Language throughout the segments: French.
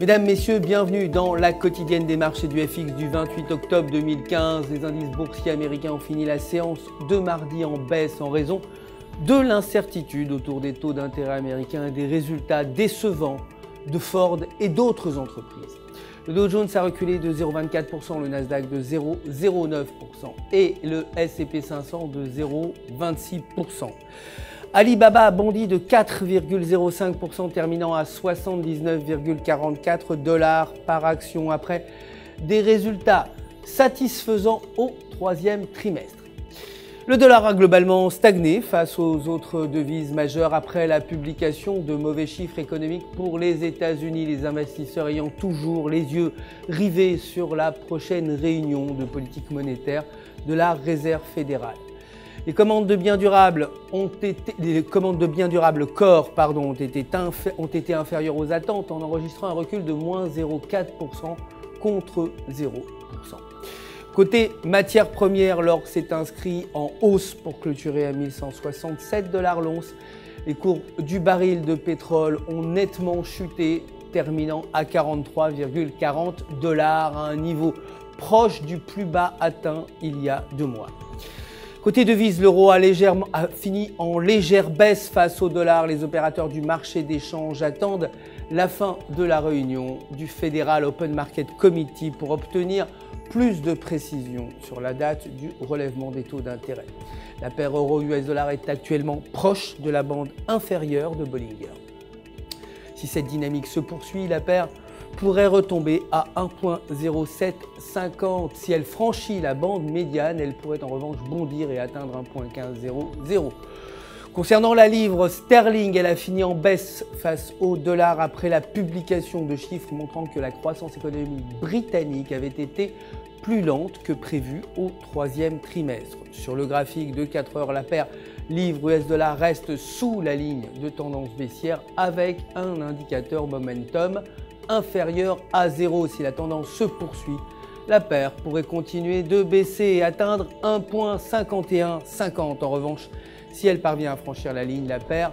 Mesdames, Messieurs, bienvenue dans la quotidienne des marchés du FX du 28 octobre 2015. Les indices boursiers américains ont fini la séance de mardi en baisse en raison de l'incertitude autour des taux d'intérêt américains et des résultats décevants de Ford et d'autres entreprises. Le Dow Jones a reculé de 0,24%, le Nasdaq de 0,09% et le S&P 500 de 0,26%. Alibaba a bondi de 4,05%, terminant à 79,44 $ par action après des résultats satisfaisants au troisième trimestre. Le dollar a globalement stagné face aux autres devises majeures après la publication de mauvais chiffres économiques pour les États-Unis, les investisseurs ayant toujours les yeux rivés sur la prochaine réunion de politique monétaire de la Réserve fédérale. Les commandes de biens durables corps ont été inférieures aux attentes en enregistrant un recul de moins 0,4% contre 0%. Côté matières premières, l'or s'est inscrit en hausse pour clôturer à 1167 $ l'once. Les cours du baril de pétrole ont nettement chuté, terminant à 43,40 $, à un niveau proche du plus bas atteint il y a 2 mois. Côté devises, l'euro a fini en légère baisse face au dollar. Les opérateurs du marché d'échange attendent la fin de la réunion du Federal Open Market Committee pour obtenir plus de précisions sur la date du relèvement des taux d'intérêt. La paire euro-US dollar est actuellement proche de la bande inférieure de Bollinger. Si cette dynamique se poursuit, la paire pourrait retomber à 1,0750. Si elle franchit la bande médiane, elle pourrait en revanche bondir et atteindre 1,1500. Concernant la livre sterling, elle a fini en baisse face au dollar après la publication de chiffres montrant que la croissance économique britannique avait été plus lente que prévu au troisième trimestre. Sur le graphique de 4 heures, la paire livre US dollar reste sous la ligne de tendance baissière avec un indicateur momentum inférieur à 0. Si la tendance se poursuit, la paire pourrait continuer de baisser et atteindre 1,5150. En revanche, si elle parvient à franchir la ligne, la paire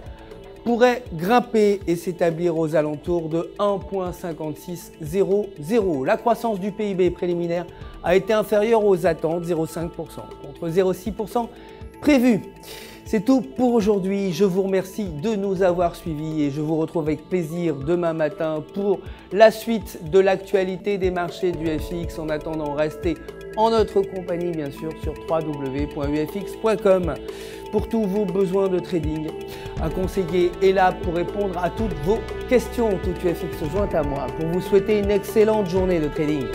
pourrait grimper et s'établir aux alentours de 1,5600. La croissance du PIB préliminaire a été inférieure aux attentes, 0,5% contre 0,6% prévu. C'est tout pour aujourd'hui. Je vous remercie de nous avoir suivis et je vous retrouve avec plaisir demain matin pour la suite de l'actualité des marchés du FX. En attendant, restez en notre compagnie bien sûr sur www.ufx.com. Pour tous vos besoins de trading, un conseiller est là pour répondre à toutes vos questions. Tout UFX se joint à moi pour vous souhaiter une excellente journée de trading.